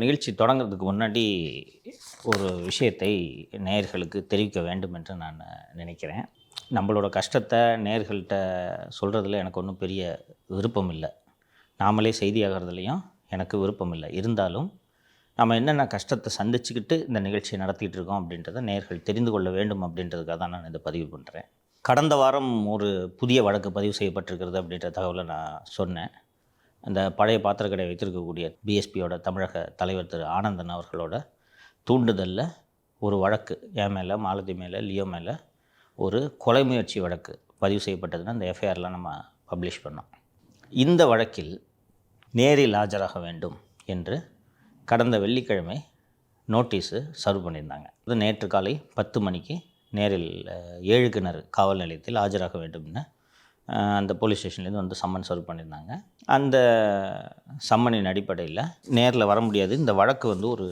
நிகழ்ச்சி தொடங்குறதுக்கு முன்னாடி ஒரு விஷயத்தை நேயர்களுக்கு தெரிவிக்க வேண்டும் என்று நான் நினைக்கிறேன். நம்மளோட கஷ்டத்தை நேயர்கள்ட்ட சொல்கிறதுல எனக்கு ஒன்றும் பெரிய விருப்பம் இல்லை. நாமளே செய்தியாகிறதுலையும் எனக்கு விருப்பம் இல்லை. இருந்தாலும் நம்ம என்னென்ன கஷ்டத்தை சந்திச்சுக்கிட்டு இந்த நிகழ்ச்சியை நடத்திட்டு இருக்கோம் அப்படின்றத நேயர்கள் தெரிந்து கொள்ள வேண்டும் அப்படின்றதுக்காக தான் நான் இதை பதிவு பண்ணுறேன். கடந்த வாரம் ஒரு புதிய வழக்கு பதிவு செய்யப்பட்டிருக்கிறது அப்படின்ற தகவலை நான் சொன்னேன். அந்த பழைய பாத்திரக்கடை வைத்திருக்கக்கூடிய பிஎஸ்பியோட தமிழக தலைவர் திரு ஆனந்தன் அவர்களோட தூண்டுதலில் ஒரு வழக்கு என் மேலே, மாலதி மேலே, லியோ மேலே ஒரு கொலை முயற்சி வழக்கு பதிவு செய்யப்பட்டதுன்னு அந்த எஃப்ஐஆர்லாம் நம்ம பப்ளிஷ் பண்ணோம். இந்த வழக்கில் நேரில் ஆஜராக வேண்டும் என்று கடந்த வெள்ளிக்கிழமை நோட்டீஸு சர்வ் பண்ணியிருந்தாங்க. அது நேற்று காலை 10 மணிக்கு நேரில் 7 கிணறு காவல் நிலையத்தில் ஆஜராக வேண்டும்னு அந்த போலீஸ் ஸ்டேஷன்லேருந்து வந்து சம்மன் சர்வ் பண்ணியிருந்தாங்க. அந்த சம்மனின் அடிப்படையில் நேரில் வர முடியாது, இந்த வழக்கு வந்து ஒரு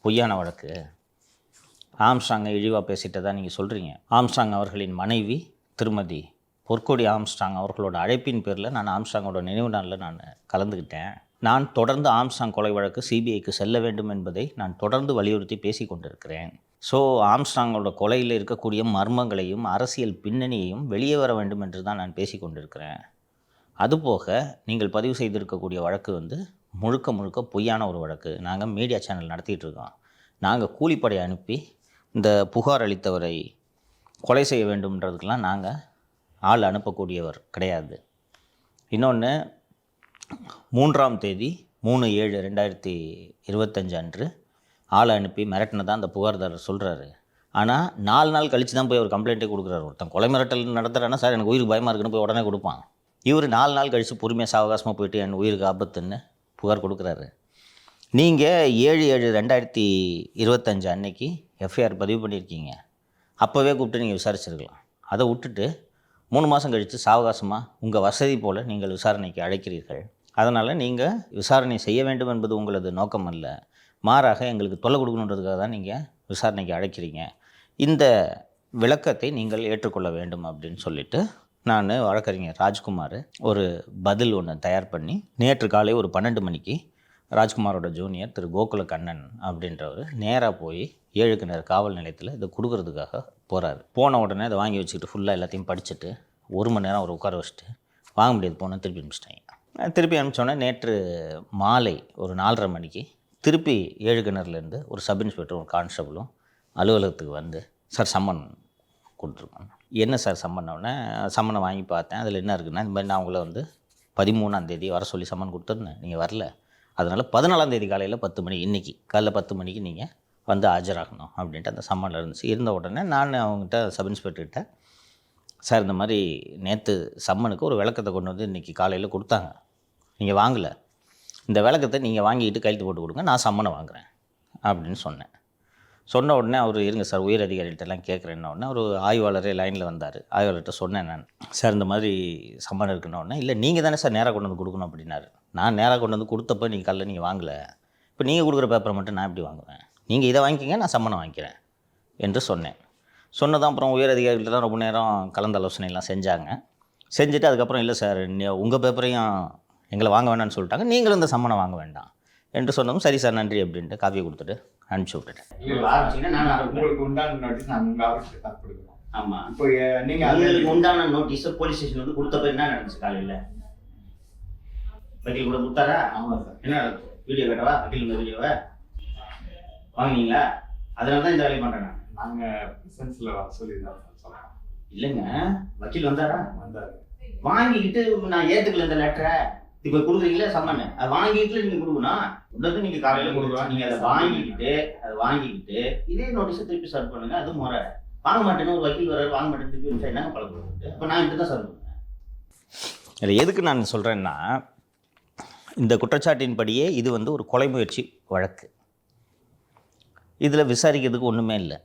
பொய்யான வழக்கு, ஆம்ஸ்ட்ராங்கை இழிவாக பேசிட்டதா நீங்கள் சொல்கிறீங்க. ஆம்ஸ்ட்ராங் அவர்களின் மனைவி திருமதி பொற்கொடி ஆம்ஸ்ட்ராங் அவர்களோட அழைப்பின் பேரில் நான் ஆம்ஸ்ட்ராங்கோட நினைவு நாளில் நான் கலந்துக்கிட்டேன். நான் தொடர்ந்து ஆம்ஸ்ட்ராங் கொலை வழக்கு சிபிஐக்கு செல்ல வேண்டும் என்பதை நான் தொடர்ந்து வலியுறுத்தி பேசி கொண்டிருக்கிறேன். ஸோ ஆம்ஸ்ட்ராங்கோட கொலையில் இருக்கக்கூடிய மர்மங்களையும் அரசியல் பின்னணியையும் வெளியே வர வேண்டும் என்று தான் நான் பேசி கொண்டிருக்கிறேன். அதுபோக நீங்கள் பதிவு செய்திருக்கக்கூடிய வழக்கு வந்து முழுக்க முழுக்க பொய்யான ஒரு வழக்கு. நாங்கள் மீடியா சேனல் நடத்திட்டு இருக்கோம். நாங்கள் கூலிப்படை அனுப்பி இந்த புகார் அளித்தவரை கொலை செய்ய வேண்டும்ன்றதுக்கெலாம் நாங்கள் ஆள் அனுப்பக்கூடியவர் கிடையாது. இன்னொன்று, 3ஆம் தேதி 3/7/2025 அன்று ஆளை அனுப்பி மிரட்டினதான் அந்த புகார்தாரர் சொல்கிறாரு. ஆனால் 4 நாள் கழித்து தான் போய் அவர் கம்ப்ளைண்ட்டே கொடுக்குறாரு. ஒருத்தன் கொலை மிரட்டல் நடத்துகிறான்னா, சார் எனக்கு உயிருக்கு பயமாக இருக்குன்னு போய் உடனே கொடுப்பான். இவர் 4 நாள் கழித்து பொறுமையாக சாவகாசமாக போயிட்டு என் உயிருக்கு ஆபத்துன்னு புகார் கொடுக்குறாரு. நீங்கள் 7/7/2025 அன்னைக்கு எஃப்ஐஆர் பதிவு பண்ணியிருக்கீங்க. அப்போவே கூப்பிட்டு நீங்கள் விசாரிச்சிருக்கலாம். அதை விட்டுட்டு 3 மாதம் கழித்து சாவகாசமாக உங்கள் வசதி போல் நீங்கள் விசாரணைக்கு அழைக்கிறீர்கள். அதனால் நீங்கள் விசாரணை செய்ய வேண்டும் என்பது உங்களது நோக்கம் அல்ல, மாறாக எங்களுக்கு தொல்லை கொடுக்கணுன்றதுக்காக தான் நீங்கள் விசாரணைக்கு அழைக்கிறீங்க. இந்த விளக்கத்தை நீங்கள் ஏற்றுக்கொள்ள வேண்டும் அப்படின்னு சொல்லிவிட்டு நான் வழக்கறிஞர் ராஜ்குமார் ஒரு பதில் ஒன்று தயார் பண்ணி நேற்று காலை ஒரு 12 மணிக்கு ராஜ்குமாரோட ஜூனியர் திரு கோகுல கண்ணன் அப்படின்றவர் நேராக போய் 7 கிணறு காவல் நிலையத்தில் இதை கொடுக்கறதுக்காக போகிறாரு. போன உடனே அதை வாங்கி வச்சுக்கிட்டு ஃபுல்லாக எல்லாத்தையும் படிச்சுட்டு 1 மணி நேரம் அவர் உட்கார வச்சுட்டு வாங்க முடியாது போனால் திருப்பி அனுப்பிச்சிட்டாங்க. திருப்பி அனுப்பிச்சோன்னே நேற்று மாலை ஒரு 4:30 மணிக்கு திருப்பி 7 கிணறுலேருந்து ஒரு சப் இன்ஸ்பெக்டர் ஒரு கான்ஸ்டபிளும் அலுவலகத்துக்கு வந்து சார் சம்மன் கொடுத்துருக்காங்க. என்ன சார் சம்மன்னொடனே சம்மனை வாங்கி பார்த்தேன். அதில் என்ன இருக்குன்னா, இந்த மாதிரி நான் உங்களை வந்து 13ஆம் தேதி வர சொல்லி சம்மன் கொடுத்துருந்தேன், நீங்கள் வரல, அதனால் 14ஆம் தேதி காலையில் 10 மணி, இன்றைக்கி காலையில் 10 மணிக்கு நீங்கள் வந்து ஆஜராகணும் அப்படின்ட்டு அந்த சம்மனில் இருந்துச்சு. இருந்த உடனே நான் அவங்ககிட்ட சப் இன்ஸ்பெக்டர்கிட்ட, சார் இந்த மாதிரி நேற்று சம்மனுக்கு ஒரு விளக்கத்தை கொண்டு வந்து இன்றைக்கி காலையில் கொடுத்தாங்க, நீங்கள் வாங்கலை, இந்த விளக்கத்தை நீங்கள் வாங்கிக்கிட்டு கையெழுத்து போட்டு கொடுங்க, நான் சம்மனை வாங்குகிறேன் அப்படின்னு சொன்னேன். சொன்ன உடனே அவர் இருங்க சார் உயர் அதிகாரிகிட்டலாம் கேட்குறேன்ன உடனே ஒரு ஆய்வாளரே லைனில் வந்தார். ஆய்வாளர்கிட்ட சொன்னேன் நான், சார் இந்த மாதிரி சம்மன் இருக்குன்ன உடனே, இல்லை நீங்கள் தானே சார் நேராக கொண்டு வந்து கொடுக்கணும் அப்படின்னாரு. நான் நேராக கொண்டு வந்து கொடுத்தப்போ நீங்கள் காலையில் நீங்கள் வாங்கலை, இப்போ நீங்கள் கொடுக்குற பேப்பரை மட்டும் நான் எப்படி வாங்குவேன், நீங்கள் இதை வாங்கிக்கிங்க, நான் சம்மனை வாங்கிக்கிறேன் என்று சொன்னேன். சொன்னதான் அப்புறம் உயர் அதிகாரிகிட்டலாம் ரொம்ப நேரம் கலந்து ஆலோசனைலாம் செஞ்சாங்க. செஞ்சுட்டு அதுக்கப்புறம் இல்லை சார் உங்கள் பேப்பரையும் எங்களை வாங்க வேண்டாம்னு சொல்லிட்டாங்க, நீங்களும் இந்த சம்மனை வாங்க வேண்டாம் என்று சொன்னதும் சரி சார் நன்றி அப்படின்ட்டு காஃபியை கொடுத்துட்டு அனுப்பிச்சி விட்டுட்டேன். உங்களுக்கு உண்டான நோட்டீஸ் நான் உங்கள் ஆஃபீஸில் தான் கொடுக்குறோம். ஆமாம், இப்போ நீங்கள் உங்களுக்கு உண்டான நோட்டீஸை போலீஸ் ஸ்டேஷன் வந்து கொடுத்தப்ப என்ன நடந்துச்சு? காலையில் வக்கீல் கூட கொடுத்தாரா? ஆமாம் சார். என்ன நடந்துச்சு? வீடியோ கேட்டவா? வக்கீல் இந்த வீடியோவை வாங்கினீங்களா? அதனால தான் இந்த வேலையை பண்ணுறேன் நான். நாங்கள் ப்ரெசன்ஸில் வர சொல்லி தான் சொல்கிறோம். இல்லைங்க, வக்கீல் வந்தாரா? வந்தார். வாங்கிக்கிட்டு நான் ஏற்றுக்கல இந்த லெட்டரை, இப்போ கொடுக்குறீங்களே சம்மன், அதை வாங்கிட்டு நீங்கள் கொடுக்கணும். உடனே நீங்கள் காலையில் கொடுக்கலாம். நீங்கள் அதை வாங்கிக்கிட்டு இதே நோட்டீஸை திருப்பி சர்வ் பண்ணுங்க. அது முறை. வாங்க மாட்டேன்னு ஒரு வக்கீல் வர வாங்க மாட்டேன்னு திருப்பி என்னங்க பழக்கம்? இப்போ நான் இப்படி தான் சர்வ் பண்ணுவேன். இல்லை, எதுக்கு நான் சொல்கிறேன்னா, இந்த குற்றச்சாட்டின்படியே இது வந்து ஒரு கொலை முயற்சி வழக்கு. இதில் விசாரிக்கிறதுக்கு ஒன்றுமே இல்லை.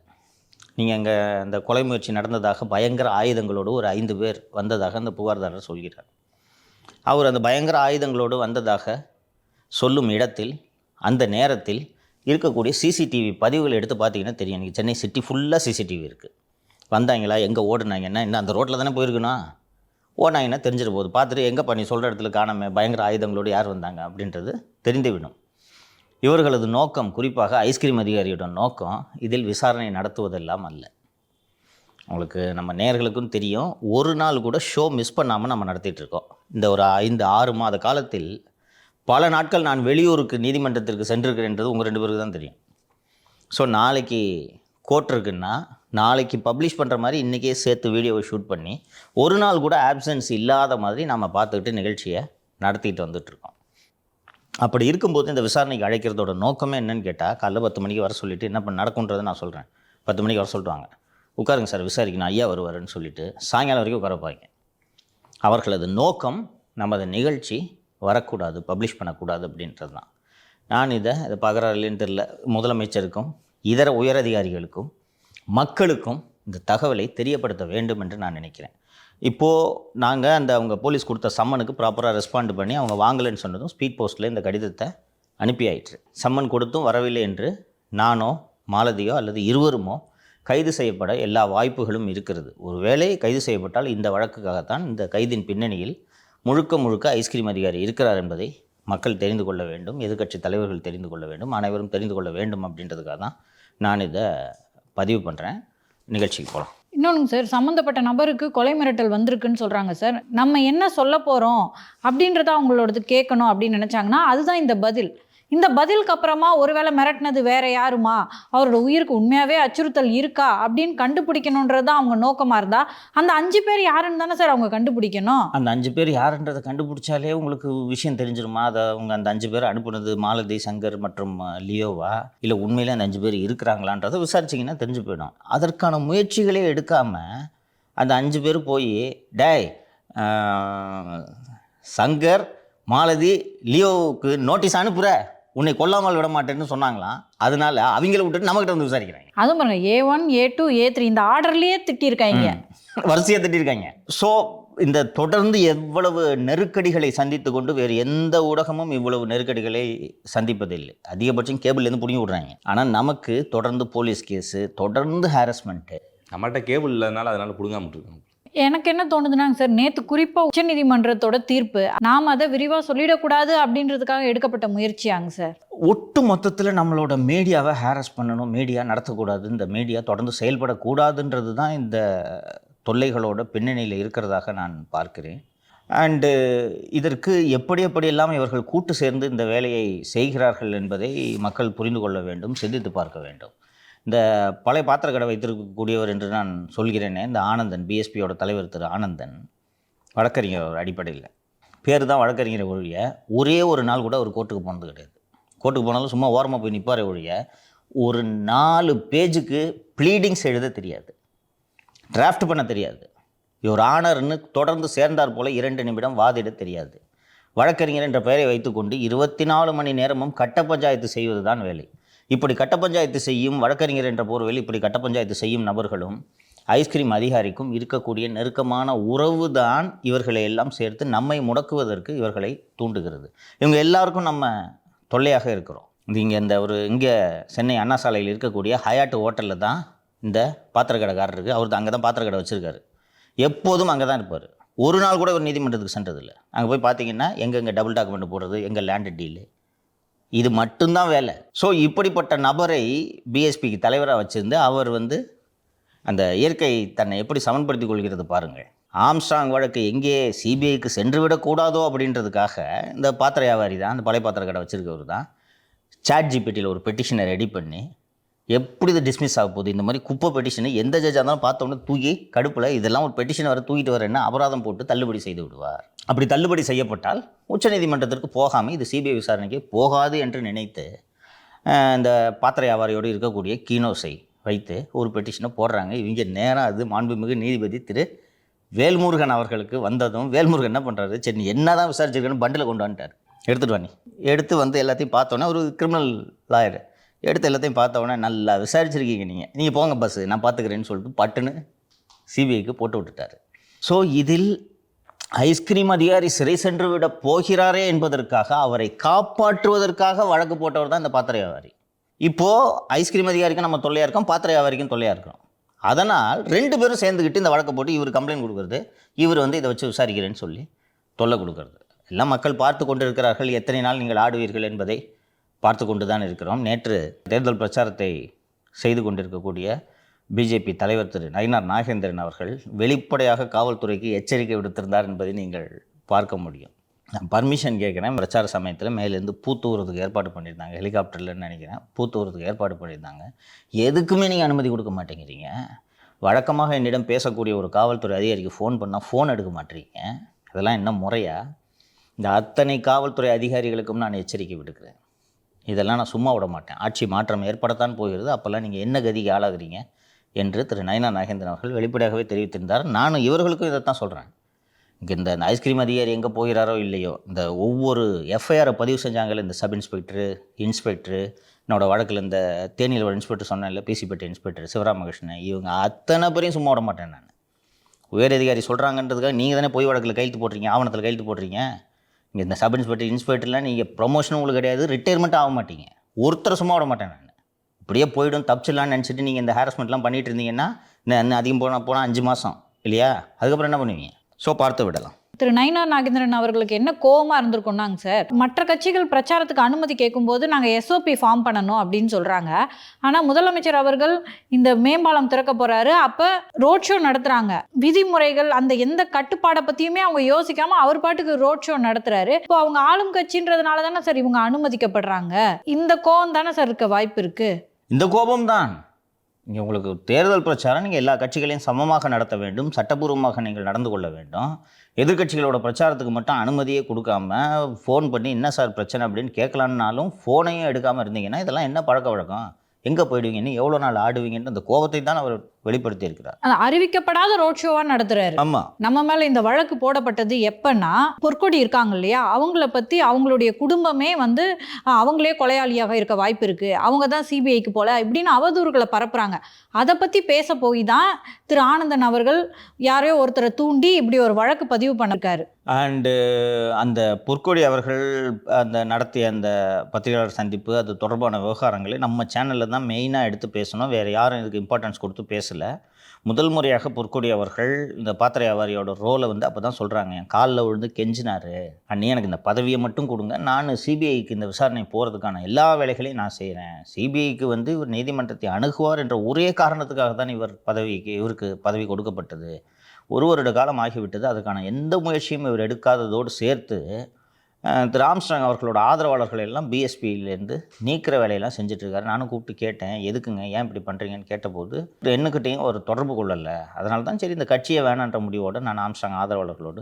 நீங்கள் அங்கே அந்த கொலை முயற்சி நடந்ததாக பயங்கர ஆயுதங்களோடு ஒரு 5 பேர் வந்ததாக அந்த புகார்தாரர் சொல்கிறார். அவர் அந்த பயங்கர ஆயுதங்களோடு வந்ததாக சொல்லும் இடத்தில் அந்த நேரத்தில் இருக்கக்கூடிய சிசிடிவி பதிவுகள் எடுத்து பார்த்தீங்கன்னா தெரியும். நீங்கள் சென்னை சிட்டி ஃபுல்லாக சிசிடிவி இருக்குது. வந்தாங்களா, எங்கே ஓடுனாங்கன்னா, இன்னும் அந்த ரோட்டில் தானே போயிருக்கணும், ஓடினாங்கன்னா தெரிஞ்சிட போகுது. பார்த்துட்டு எங்கே பண்ணி சொல்கிற இடத்துல காணாமல் பயங்கர ஆயுதங்களோடு யார் வந்தாங்க அப்படின்றது தெரிந்துவிடும். இவர்களது நோக்கம், குறிப்பாக ஐஸ்கிரீம் அதிகாரியோட நோக்கம் இதில் விசாரணை நடத்துவதெல்லாம் அல்ல. உங்களுக்கு நம்ம நேயர்களுக்கும் தெரியும், ஒரு நாள் கூட ஷோ மிஸ் பண்ணாமல் நம்ம நடத்திட்டுருக்கோம். இந்த ஒரு 5-6 மாத காலத்தில் பல நாட்கள் நான் வெளியூருக்கு நீதிமன்றத்திற்கு சென்றிருக்கிறேன்றது உங்கள் 2 பேருக்கு தான் தெரியும். ஸோ நாளைக்கு கோர்ட் இருக்குன்னா நாளைக்கு பப்ளிஷ் பண்ணுற மாதிரி இன்றைக்கே சேர்த்து வீடியோவை ஷூட் பண்ணி ஒரு நாள் கூட ஆப்சன்ஸ் இல்லாத மாதிரி நம்ம பார்த்துக்கிட்டு நிகழ்ச்சியை நடத்திட்டு வந்துட்டுருக்கோம். அப்படி இருக்கும்போது இந்த விசாரணைக்கு அழைக்கிறதோட நோக்கமே என்னன்னு கேட்டால், காலைல 10 மணிக்கு வர சொல்லிவிட்டு என்ன நடக்குன்றதை நான் சொல்கிறேன். 10 மணிக்கு வர சொல்லிட்டுவாங்க, உட்காருங்க சார் விசாரிக்கணும், ஐயா வருவாருன்னு சொல்லிவிட்டு சாயங்காலம் வரைக்கும் உட்கார வைப்பாங்க. அவர்களது நோக்கம் நமது நிகழ்ச்சி வரக்கூடாது, பப்ளிஷ் பண்ணக்கூடாது அப்படின்றது தான். நான் இதை பார்க்குறாருன்னு தெரியல, முதலமைச்சருக்கும் இதர உயரதிகாரிகளுக்கும் மக்களுக்கும் இந்த தகவலை தெரியப்படுத்த வேண்டும் என்று நான் நினைக்கிறேன். இப்போது நாங்கள் அவங்க போலீஸ் கொடுத்த சம்மனுக்கு ப்ராப்பராக ரெஸ்பாண்ட் பண்ணி அவங்க வாங்கலைன்னு சொன்னதும் ஸ்பீட் போஸ்ட்டில் இந்த கடிதத்தை அனுப்பி ஆயிற்று. சம்மன் கொடுத்தும் வரவில்லை என்று நானோ மாலதியோ அல்லது இருவருமோ கைது செய்யப்பட எல்லா வாய்ப்புகளும் இருக்கிறது. ஒருவேளை கைது செய்யப்பட்டால் இந்த வழக்குக்காகத்தான் இந்த கைதின் பின்னணியில் முழுக்க ஐஸ்கிரீம் அதிகாரி இருக்கிறார் என்பதை மக்கள் தெரிந்து கொள்ள வேண்டும், எதிர்க்கட்சி தலைவர்கள் தெரிந்து கொள்ள வேண்டும், அனைவரும் தெரிந்து கொள்ள வேண்டும் அப்படின்றதுக்காக தான் நான் இதை பதிவு பண்ணுறேன். நிகழ்ச்சிக்கு போகலாம். இன்னொன்றுங்க சார், சம்மந்தப்பட்ட நபருக்கு கொலை மிரட்டல் வந்திருக்குன்னு சொல்கிறாங்க சார். நம்ம என்ன சொல்ல போகிறோம் அப்படின்றத அவங்களோடது கேட்கணும் அப்படின்னு நினச்சாங்கன்னா அதுதான் இந்த பதில். இந்த பதிலுக்கு அப்புறமா ஒருவேளை மிரட்டினது வேற யாருமா, அவரோட உயிருக்கு உண்மையாகவே அச்சுறுத்தல் இருக்கா அப்படின்னு கண்டுபிடிக்கணுன்றது தான் அவங்க நோக்கமாக இருந்தால் அந்த 5 பேர் யாருன்னு தானே சார் அவங்க கண்டுபிடிக்கணும். அந்த 5 பேர் யாருன்றதை கண்டுபிடிச்சாலே உங்களுக்கு விஷயம் தெரிஞ்சிருமா? அதை அவங்க அந்த 5 பேர் அனுப்புனது மாலதி, சங்கர் மற்றும் லியோவா, இல்லை உண்மையிலே அந்த 5 பேர் இருக்கிறாங்களான்றதை விசாரிச்சிங்கன்னா தெரிஞ்சு போயிடும். அதற்கான முயற்சிகளே எடுக்காமல் அந்த 5 பேர் போய் டேய் சங்கர், மாலதி, லியோவுக்கு நோட்டீஸ் அனுப்புகிற, உன்னை கொல்லாமல் விட மாட்டேன்னு சொன்னாங்களாம். அதனால அவங்கள விட்டுட்டு நம்மகிட்ட வந்து விசாரிக்கிறாங்க. அதுவும் பாருங்க, A1, A2, A3 இந்த ஆர்டர்லேயே திட்டியிருக்காங்க, வரிசையாக திட்டிருக்காங்க. ஸோ இந்த தொடர்ந்து எவ்வளவு நெருக்கடிகளை சந்தித்து கொண்டு வேறு எந்த ஊடகமும் இவ்வளவு நெருக்கடிகளை சந்திப்பதில்லை. அதிகபட்சம் கேபிள்லேருந்து பிடிங்கி விடுறாங்க. ஆனால் நமக்கு தொடர்ந்து போலீஸ் கேஸு, தொடர்ந்து ஹாரஸ்மெண்ட்டு. நம்மகிட்ட கேபிள் இல்லாதனால அதனால் பிடுங்காம இருக்காங்க. எனக்கு என்ன தோணுதுனாங்க சார், நேற்று குறிப்பாக உச்சநீதிமன்றத்தோட தீர்ப்பு நாம் அதை விரிவாக சொல்லிடக்கூடாது அப்படின்றதுக்காக எடுக்கப்பட்ட முயற்சியாங்க சார். ஒட்டு மொத்தத்தில் நம்மளோட மீடியாவை ஹாரஸ் பண்ணணும், மீடியா நடத்தக்கூடாது, இந்த மீடியா தொடர்ந்து செயல்படக்கூடாதுன்றது தான் இந்த தொல்லைகளோட பின்னணியில் இருக்கிறதாக நான் பார்க்கிறேன். அண்டு இதற்கு எப்படியெல்லாம் இவர்கள் கூட்டு சேர்ந்து இந்த வேலையை செய்கிறார்கள் என்பதை மக்கள் புரிந்து கொள்ள வேண்டும், சிந்தித்து பார்க்க வேண்டும். இந்த பழைய பாத்திரக்கடை வைத்திருக்கக்கூடியவர் என்று நான் சொல்கிறேனே, இந்த ஆனந்தன், பிஎஸ்பியோட தலைவர் திரு ஆனந்தன், வழக்கறிஞர் அடிப்படையில் பேர் தான் வழக்கறிஞரை ஒழிய ஒரே ஒரு நாள் கூட ஒரு கோர்ட்டுக்கு போனது கிடையாது. கோர்ட்டுக்கு போனாலும் சும்மா ஓரமாக போய் நிற்பாரே ஒழிய ஒரு 4 பேஜுக்கு ப்ளீடிங்ஸ் எழுத தெரியாது, டிராஃப்ட் பண்ண தெரியாது, இவர் ஆனர்னு தொடர்ந்து சேர்ந்தார் போல் 2 நிமிடம் வாதிட தெரியாது. வழக்கறிஞர் என்ற பெயரை வைத்துக்கொண்டு 24 மணி நேரமும் கட்ட பஞ்சாயத்து செய்வது தான் வேலை. இப்படி கட்ட பஞ்சாயத்து செய்யும் வழக்கறிஞர் என்ற போர்வையில் இப்படி கட்ட பஞ்சாயத்து செய்யும் நபர்களும் ஐஸ்கிரீம் அதிகாரிக்கும் இருக்கக்கூடிய நெருக்கமான உறவு தான் இவர்களை எல்லாம் சேர்த்து நம்மை முடக்குவதற்கு இவர்களை தூண்டுகிறது. இவங்க எல்லாருக்கும் நம்ம தொல்லையாக இருக்கிறோம். இங்கே சென்னை அண்ணா சாலையில் இருக்கக்கூடிய ஹயாட் ஹோட்டலில் தான் இந்த பாத்திரக்கடைக்காரர் இருக்குது. அவர் அங்கே தான் பாத்திரக்கடை வச்சுருக்காரு. எப்போதும் அங்கே தான் இருப்பார். ஒரு நாள் கூட ஒரு நீதிமன்றத்துக்கு சென்றதில்லை. அங்கே போய் பார்த்தீங்கன்னா எங்கெங்கே டபுள் டாக்குமெண்ட் போடுறது, எங்கே லேண்டு டீலு, இது மட்டும்தான் வேலை. ஸோ இப்படிப்பட்ட நபரை பிஎஸ்பிக்கு தலைவராக வச்சுருந்து அவர் அந்த இயற்கை தன்னை எப்படி சமன்படுத்திக் கொள்கிறது பாருங்கள். ஆம்ஸ்ட்ராங் வழக்கு எங்கே சிபிஐக்கு சென்று விடக்கூடாதோ அப்படின்றதுக்காக இந்த பாத்திர வியாபாரி தான், அந்த பழைய பாத்திர கடை வச்சுருக்கவர் தான் ChatGPTயில் ஒரு பெட்டிஷனை ரெடி பண்ணி எப்படி இது டிஸ்மிஸ் ஆக போகுது, இந்த மாதிரி குப்பை பெட்டிஷனை எந்த ஜட்ஜாக இருந்தாலும் பார்த்தோன்னே தூக்கி கடுப்பில் இதெல்லாம் ஒரு பெட்டிஷன் வர தூக்கிட்டு வரேன்னா அபராதம் போட்டு தள்ளுபடி செய்து விடுவார். அப்படி தள்ளுபடி செய்யப்பட்டால் உச்சநீதிமன்றத்திற்கு போகாமல் இது சிபிஐ விசாரணைக்கு போகாது என்று நினைத்து இந்த பாத்திர வியாபாரியோடு இருக்கக்கூடிய கீனோஸை வைத்து ஒரு பெட்டிஷனை போடுறாங்க. இவங்க நேராக அது மாண்புமிகு நீதிபதி திரு வேல்முருகன் அவர்களுக்கு வந்ததும் வேல்முருகன் என்ன பண்ணுறாரு, சரி நீ என்ன தான் விசாரிச்சிருக்கேன்னு பண்டில் கொண்டு வந்துட்டார். எடுத்துகிட்டு வாணி எடுத்து எல்லாத்தையும் பார்த்தோன்னே ஒரு கிரிமினல் லாயர் எடுத்து எல்லாத்தையும் பார்த்தோன்னே நல்லா விசாரிச்சிருக்கீங்க நீங்கள் போங்க பஸ்ஸு நான் பார்த்துக்கிறேன்னு சொல்லிட்டு பட்டுன்னு சிபிஐக்கு போட்டு விட்டுட்டார். ஸோ இதில் ஐஸ்கிரீம் அதிகாரி சிறை சென்று விட போகிறாரே என்பதற்காக அவரை காப்பாற்றுவதற்காக வழக்கு போட்டவர் தான் இந்த பாத்திர வியாபாரி. இப்போது ஐஸ்கிரீம் அதிகாரிக்கும் நம்ம தொல்லையாக இருக்கோம், பாத்திர வியாபாரிக்கும் தொல்லையாக இருக்கிறோம். அதனால் 2 பேரும் சேர்ந்துக்கிட்டு இந்த வழக்கை போட்டு இவர் கம்ப்ளைண்ட் கொடுக்குறது, இவர் இதை வச்சு விசாரிக்கிறேன்னு சொல்லி தொல்லை கொடுக்கறது எல்லாம் மக்கள் பார்த்து கொண்டு இருக்கிறார்கள். எத்தனை நாள் நீங்கள் ஆடுவீர்கள் என்பதை பார்த்து கொண்டு தான் இருக்கிறோம். நேற்று தேர்தல் பிரச்சாரத்தை செய்து கொண்டிருக்கக்கூடிய பிஜேபி தலைவர் திரு நயினார் நாகேந்திரன் அவர்கள் வெளிப்படையாக காவல்துறைக்கு எச்சரிக்கை விடுத்திருந்தார் என்பதை நீங்கள் பார்க்க முடியும். நான் பர்மிஷன் கேட்குறேன். பிரச்சார சமயத்தில் மேலேருந்து பூத்தூறதுக்கு ஏற்பாடு பண்ணியிருந்தாங்க, ஹெலிகாப்டர்லன்னு நினைக்கிறேன், பூத்தூறதுக்கு ஏற்பாடு பண்ணியிருந்தாங்க. எதுக்குமே நீங்கள் அனுமதி கொடுக்க மாட்டேங்கிறீங்க. வழக்கமாக என்னிடம் பேசக்கூடிய ஒரு காவல்துறை அதிகாரிக்கு ஃபோன் பண்ணால் ஃபோன் எடுக்க மாட்டேறீங்க. அதெல்லாம் என்ன முறையா? இந்த அத்தனை காவல்துறை அதிகாரிகளுக்கும் நான் எச்சரிக்கை விடுக்கிறேன். இதெல்லாம் நான் சும்மா விட மாட்டேன். ஆட்சி மாற்றம் ஏற்படத்தான் போகிறது, அப்போல்லாம் நீங்கள் என்ன கதிக்கு ஆளாகிறீங்க என்று திரு நயினார் நாகேந்திரன் அவர்கள் வெளிப்படையாகவே தெரிவித்திருந்தார். நானும் இவர்களுக்கும் இதைத்தான் சொல்கிறேன். இங்கே இந்த ஐஸ்கிரீம் அதிகாரி எங்கே போகிறாரோ இல்லையோ, இந்த ஒவ்வொரு எஃப்ஐஆரை பதிவு செஞ்சாங்கல்ல, இந்த சப் இன்ஸ்பெக்டரு என்னோடய வழக்கில் இந்த தேனியில் ஒரு இன்ஸ்பெக்டர் சொன்னேன் இல்லை, பிசிபேட்டை இன்ஸ்பெக்டர் சிவராமகிருஷ்ணன், இவங்க அத்தனை பேரையும் சும்மா விட மாட்டேன் நான். உயர் அதிகாரி சொல்கிறாங்கன்றதுக்காக நீங்கள் தானே போய் வழக்கில் கையெழுத்து போடுறீங்க, ஆவணத்தில் கையெழுத்து போடுறீங்க. இங்கே இந்த சப் இன்ஸ்பெக்டர்லாம் நீங்கள் ப்ரொமோஷனும் உங்களுக்கு கிடையாது, ரிட்டையர்மெண்ட்டும் ஆக மாட்டீங்க. ஒருத்தர் சும்மா விட மாட்டேன் நான். இப்படியே போய்டும் தப்பிச்சிடலான்னு நினச்சிட்டு நீங்கள் இந்த ஹாரஸ்மெண்ட்லாம் பண்ணிகிட்டு இருந்தீங்கன்னா இன்னும் அதிகம் போனால் 5 மாதம் இல்லையா, அதுக்கப்புறம் என்ன பண்ணுவீங்க? ஸோ பார்த்து விடலாம். திரு நயினார் நாகேந்திரன் அவர்களுக்கு என்ன கோவமாக இருந்திருக்கும்னாங்க சார், மற்ற கட்சிகள் பிரச்சாரத்துக்கு அனுமதி கேட்கும்போது நாங்கள் எஸ்ஓபி ஃபார்ம் பண்ணணும் அப்படின்னு சொல்கிறாங்க. ஆனால் முதலமைச்சர் அவர்கள் இந்த மேம்பாலம் திறக்க போகிறாரு, அப்போ ரோட் ஷோ நடத்துகிறாங்க. விதிமுறைகள் அந்த எந்த கட்டுப்பாடை பற்றியுமே அவங்க யோசிக்காமல் அவர் பாட்டுக்கு ரோட் ஷோ நடத்துகிறாரு. இப்போ அவங்க ஆளும் கட்சின்றதுனால தானே சார் இவங்க அனுமதிக்கப்படுறாங்க. இந்த கோவம் தானே சார் இருக்க வாய்ப்பு இருக்குது. இந்த கோபம்தான். இங்கே உங்களுக்கு தேர்தல் பிரச்சாரம் நீங்கள் எல்லா கட்சிகளையும் சமமாக நடத்த வேண்டும், சட்டபூர்வமாக நீங்கள் நடந்து கொள்ள வேண்டும். எதிர்கட்சிகளோட பிரச்சாரத்துக்கு மட்டும் அனுமதியே கொடுக்காம ஃபோன் பண்ணி என்ன சார் பிரச்சனை அப்படின்னு கேட்கலான்னாலும் ஃபோனையும் எடுக்காமல் இருந்தீங்கன்னா இதெல்லாம் என்ன பழக்க வழக்கம்? எங்கே போயிடுவீங்கன்னு, எவ்வளோ நாள் ஆடுவீங்கன்னு அந்த கோபத்தை தான் அவர் வெளிப்படுத்தி இருக்கிறார். அறிவிக்கப்படாத ரோட் ஷோவாக நடத்துறாரு. ஆமாம், நம்ம மேலே இந்த வழக்கு போடப்பட்டது எப்பன்னா, பொற்கொடி இருக்காங்க இல்லையா, அவங்கள பற்றி அவங்களுடைய குடும்பமே வந்து அவங்களே கொலையாளியாக இருக்க வாய்ப்பு இருக்குது, அவங்க தான் சிபிஐக்கு போல இப்படின்னு அவதூறுகளை பரப்புகிறாங்க. அதை பற்றி பேச போய் தான் திரு ஆனந்தன் அவர்கள் யாரையோ ஒருத்தரை தூண்டி இப்படி ஒரு வழக்கு பதிவு பண்ணிருக்காரு. அண்டு அந்த பொற்கொடி அவர்கள் அந்த நடத்திய அந்த பத்திரிகையாளர் சந்திப்பு, அது தொடர்பான விவகாரங்களை நம்ம சேனலில் தான் மெயினாக எடுத்து பேசணும். வேறு யாரும் இதுக்கு இம்பார்ட்டன்ஸ் கொடுத்து பேசலை. முதல் முறையாக பொற்கொடி அவர்கள் இந்த பாத்திர வியாபாரியோட ரோலை வந்து அப்போ தான் சொல்கிறாங்க, என் காலில் விழுந்து கெஞ்சினார், அண்ணி எனக்கு இந்த பதவியை மட்டும் கொடுங்க, நான் சிபிஐக்கு இந்த விசாரணை போகிறதுக்கான எல்லா வேலைகளையும் நான் செய்கிறேன். சிபிஐக்கு வந்து இவர் நீதிமன்றத்தை அணுகுவார் என்ற ஒரே காரணத்துக்காக தான் இவருக்கு பதவி கொடுக்கப்பட்டது. 1 வருட காலம் ஆகிவிட்டது. அதுக்கான எந்த முயற்சியும் இவர் எடுக்காததோடு சேர்த்து திரு ஆம்ஸ்ட்ராங் அவர்களோட ஆதரவாளர்கள் எல்லாம் பிஎஸ்பியிலேருந்து நீக்கிற வேலையெல்லாம் செஞ்சிட்ருக்காரு. நானும் கூப்பிட்டு கேட்டேன், எதுக்குங்க, ஏன் இப்படி பண்ணுறீங்கன்னு கேட்டபோது என்னக்கிட்டையும் ஒரு தொடர்பு கொள்ளலை. அதனால தான் சரி இந்த கட்சியை வேணான்ற முடிவோடு நான் ஆம்ஸ்ட்ராங் ஆதரவாளர்களோடு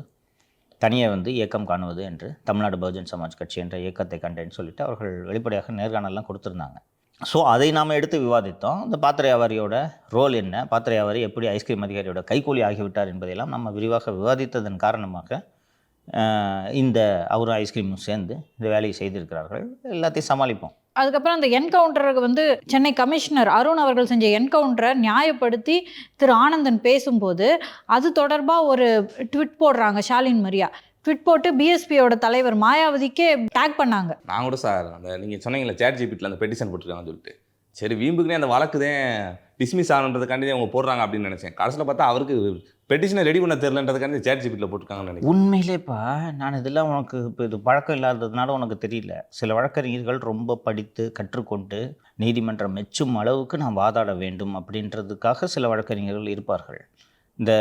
தனியாக வந்து இயக்கம் காணுவது என்று தமிழ்நாடு பகுஜன் சமாஜ் கட்சி என்ற இயக்கத்தை கண்டேன்னு சொல்லிட்டு அவர்கள் வெளிப்படையாக நேர்காணலாம் கொடுத்துருந்தாங்க. ஸோ அதை நாம் எடுத்து விவாதித்தோம். இந்த பாத்திர வியாபாரியோட ரோல் என்ன, பாத்திர வியாபாரி எப்படி ஐஸ்கிரீம் அதிகாரியோட கைக்கூலி ஆகிவிட்டார் என்பதையெல்லாம் நம்ம விரிவாக விவாதித்ததன் காரணமாக இந்த அவரும் ஐஸ்கிரீமும் சேர்ந்து இந்த வேலையை செய்திருக்கிறார்கள். எல்லாத்தையும் சமாளிப்போம். அதுக்கப்புறம் அந்த என்கவுண்டருக்கு வந்து சென்னை கமிஷனர் அருண் அவர்கள் செஞ்ச என்கவுண்டரை நியாயப்படுத்தி திரு ஆனந்தன் பேசும்போது அது தொடர்பாக ஒரு ட்விட் போடுறாங்க. ஷாலின் மரியா ட்விட் போட்டு பிஎஸ்பியோட தலைவர் மாயாவதிக்கே டேக் பண்ணாங்க. நான் கூட சார் அந்த நீங்கள் சொன்னீங்களே ChatGPTல அந்த பெட்டிஷன் போட்டிருக்காங்கன்னு சொல்லிட்டு, சரி வீம்புக்குனே அந்த வழக்கு தான் டிஸ்மிஸ் ஆகணுன்றதுக்காண்டி அவங்க போடுறாங்க அப்படின்னு நினச்சேன். கடைசியில் பார்த்தா அவருக்கு பெட்டிஷனை ரெடி பண்ண தெரிலன்றதுக்காண்டி ChatGPTல போட்டிருக்காங்கன்னு நினைக்கிறேன். உண்மையிலேப்பா நான் இதெல்லாம் உனக்கு இப்போ இது பழக்கம் இல்லாததுனால உனக்கு தெரியல. சில வழக்கறிஞர்கள் ரொம்ப படித்து கற்றுக்கொண்டு நீதிமன்றம் மெச்சும் அளவுக்கு நான் வாதாட வேண்டும் அப்படின்றதுக்காக சில வழக்கறிஞர்கள் இருப்பார்கள். இந்த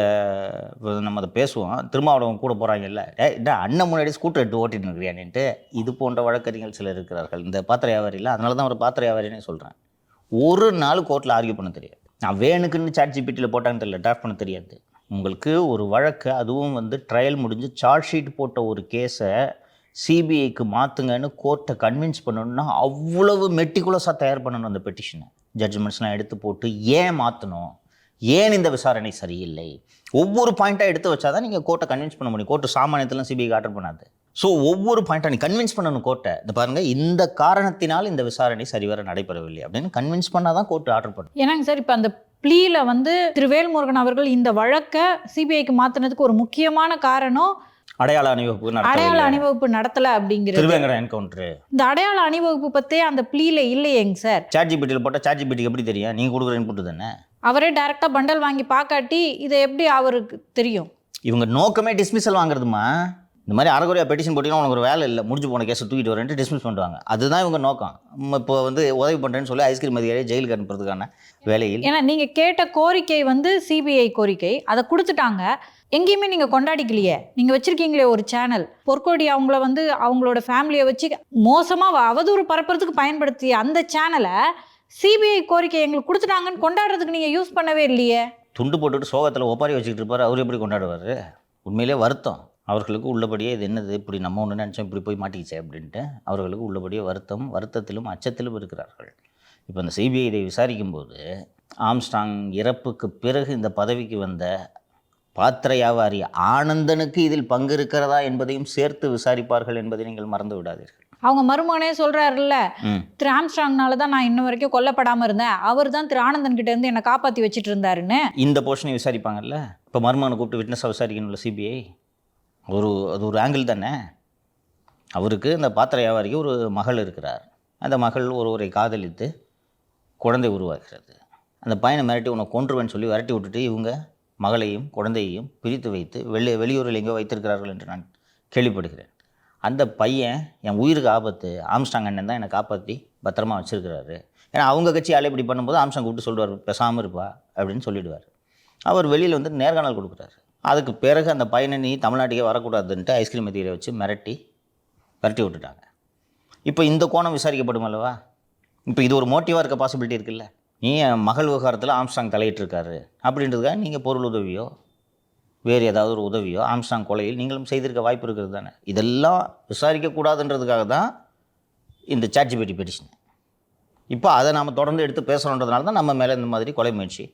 நம்ம அதை பேசுவோம், திருமாவளவன் கூட போகிறாங்கல்ல, இந்த அண்ணன் முன்னாடி ஸ்கூட்டர் எடுத்து ஓட்டிட்டு இருக்கிறியான்ட்டு, இது போன்ற வழக்கறிஞர்கள் சிலர் இருக்கிறார்கள் இந்த பாத்திர வியாபாரியில். அதனால தான் ஒரு பாத்திர வியாபாரினே சொல்கிறேன். ஒரு நாள் கோர்ட்டில் ஆர்கியூ பண்ண தெரியாது. நான் வேணுக்குன்னு ChatGPTல போட்டான்னு தெரியல, டிராஃப்ட் பண்ண தெரியாது. உங்களுக்கு ஒரு வழக்கு, அதுவும் வந்து ட்ரையல் முடிஞ்சு சார்ஜ் ஷீட் போட்ட ஒரு கேஸை சிபிஐக்கு மாற்றுங்கன்னு கோர்ட்டை கன்வின்ஸ் பண்ணணுன்னா அவ்வளவு மெட்டிகுலஸாக தயார் பண்ணணும் அந்த பெட்டிஷனை. ஜட்ஜ்மெண்ட்ஸ்லாம் எடுத்து போட்டு ஏன் மாற்றணும், ஏன் இந்த விசாரணை சரியில்லை, ஒவ்வொரு பாயிண்ட்டாக எடுத்து வச்சா தான் நீங்கள் கோர்ட்டை கன்வின்ஸ் பண்ண முடியும். கோர்ட்டு சாமானியத்திலாம் சிபிஐக்கு ஆர்டர் பண்ணாது. ஸோ ஒவ்வொரு பாயிண்ட்டாக நீ கன்வின்ஸ் பண்ணணும் கோர்ட்டை. இந்த பாருங்கள், இந்த காரணத்தினால் இந்த விசாரணை சரிவர நடைபெறவில்லை அப்படின்னு கன்வின்ஸ் பண்ணால் தான் கோர்ட்டு ஆர்டர் பண்ணும். ஏன்னாங்க சார், இப்போ அந்த ப்ளீல வந்து திரு வேல்முருகன் அவர்கள் இந்த வழக்கை சிபிஐக்கு மாற்றினதுக்கு ஒரு முக்கியமான காரணம் அடையாள அணிவகுப்பு நடத்தலை அப்படிங்கிறது. திருவேங்கட என்கவுண்டரு. இந்த அடையாள அணிவகுப்பு பற்றியே அந்த ப்ளீல இல்லையேங்க சார். ChatGPTல போட்டால் ChatGPTக்கு எப்படி தெரியும்? நீங்கள் கொடுக்குற இன்புட்டு தானே. அவரே டைரெக்டாக பண்டல் வாங்கி பார்க்காட்டி இதை எப்படி அவருக்கு தெரியும்? இவங்க நோக்கமே டிஸ்மிஸல் வாங்குறதுமா. இந்த மாதிரி அரைகுறையாக பெட்டிஷன் போட்டிங்கன்னா உனக்கு ஒரு வேலை இல்லை, முடிஞ்சு போன கேஸை தூக்கிட்டு வரேன்ட்டு டிஸ்மிஸ் பண்ணுவாங்க. அதுதான் இவங்க நோக்கம். இப்போ வந்து உதவி பண்ணுறேன்னு சொல்லி ஐஸ்கிரீம் அதிகாரியை ஜெயிலுக்கு அனுப்புறதுக்கான வேலையில். ஏன்னா நீங்கள் கேட்ட கோரிக்கை வந்து சிபிஐ கோரிக்கை, அதை கொடுத்துட்டாங்க. எங்கேயுமே நீங்கள் கொண்டாடிக்கலையே. நீங்கள் வச்சுருக்கீங்களே ஒரு சேனல், பொற்கொடி அவங்கள வந்து அவங்களோட ஃபேமிலியை வச்சு மோசமாக அவதூறு பரப்புறதுக்கு பயன்படுத்திய அந்த சேனலை சிபிஐ கோரிக்கை எங்களுக்கு கொடுத்துட்டாங்கன்னு கொண்டாடுறதுக்கு நீங்கள் யூஸ் பண்ணவே இல்லையே. துண்டு போட்டுட்டு சோகத்தில் ஒப்பாரி வச்சுக்கிட்டு இருப்பார், அவர் எப்படி கொண்டாடுவார்? உண்மையிலே வருத்தம் அவர்களுக்கு உள்ளபடியே. இது என்னது இப்படி நம்ம ஒன்று நினச்சோம், இப்படி போய் மாட்டிக்கிச்சே அப்படின்ட்டு அவர்களுக்கு உள்ளபடியே வருத்தத்திலும் அச்சத்திலும் இருக்கிறார்கள். இப்போ இந்த சிபிஐ இதை விசாரிக்கும்போது ஆம்ஸ்ட்ராங் இறப்புக்கு பிறகு இந்த பதவிக்கு வந்த பாத்திர வியாபாரி ஆனந்தனுக்கு இதில் பங்கு இருக்கிறதா என்பதையும் சேர்த்து விசாரிப்பார்கள் என்பதை நீங்கள் மறந்து விடாதீர்கள். அவங்க மருமகனே சொல்கிறாருல்ல, திரு ஆம்ஸ்ட்ராங்னால தான் நான் இன்ன வரைக்கும் கொல்லப்படாமல் இருந்தேன், அவர் தான் திரு ஆனந்தன் கிட்ட இருந்து என்னை காப்பாற்றி வச்சுட்டு இருந்தாருன்னு. இந்த போர்ஷனை விசாரிப்பாங்கல்ல. இப்போ மருமகனை கூப்பிட்டு விட்னஸாக விசாரிக்கணும்ல சிபிஐ. அது ஒரு ஆங்கிள் தானே. அவருக்கு இந்த பாத்திர வியாபாரிக்கு ஒரு மகள் இருக்கிறார். அந்த மகள் ஒருவரை காதலித்து குழந்தை உருவாகிறது. அந்த பையனை மிரட்டி உன்னை கொன்றுவேன்னு சொல்லி விரட்டி விட்டுட்டு இவங்க மகளையும் குழந்தையையும் பிரித்து வைத்து வெளியூரில் எங்கோ வைத்திருக்கிறார்கள் என்று நான் கேள்விப்படுகிறேன். அந்த பையன் என் உயிருக்கு ஆபத்து, ஆம்ஸ்ட்ராங் அண்ணன் தான் என்னை காப்பாற்றி பத்திரமா வச்சுருக்கிறாரு. ஏன்னா அவங்க கட்சி ஆளை இப்படி பண்ணும்போது ஆம்ஸ்ட்ராங் கூப்பிட்டு சொல்லுவார், பேசாமல் இருப்பா அப்படின்னு சொல்லிவிடுவார். அவர் வெளியில் வந்து நேர்காணல் கொடுக்குறாரு. அதுக்கு பிறகு அந்த பையனை நீ தமிழ்நாட்டுக்கே வரக்கூடாதுன்ட்டு ஐஸ்கிரீம் மெத்தீரியை வச்சு விரட்டி விட்டுட்டாங்க. இப்போ இந்த கோணம் விசாரிக்கப்படும் அல்லவா? இப்போ இது ஒரு மோட்டிவாக இருக்க பாசிபிலிட்டி இருக்குல்ல. நீ என் மகள் விவகாரத்தில் ஆம்ஸ்ட்ராங் தலையிட்டிருக்காரு அப்படின்றதுக்காக நீங்கள் பொருள் உதவியோ வேறு ஏதாவது ஒரு உதவியோ ஆம்ஸ்ட்ராங் கொலையில் நீங்களும் செய்திருக்க வாய்ப்பு இருக்கிறது தானே. இதெல்லாம் விசாரிக்கக்கூடாதுன்றதுக்காக தான் இந்த சாட்ஜிபிடி பெட்டிஷன். இப்போ அதை நாம் தொடர்ந்து எடுத்து பேசணுன்றதுனால தான் நம்ம மேலே இந்த மாதிரி கொலை முயற்சி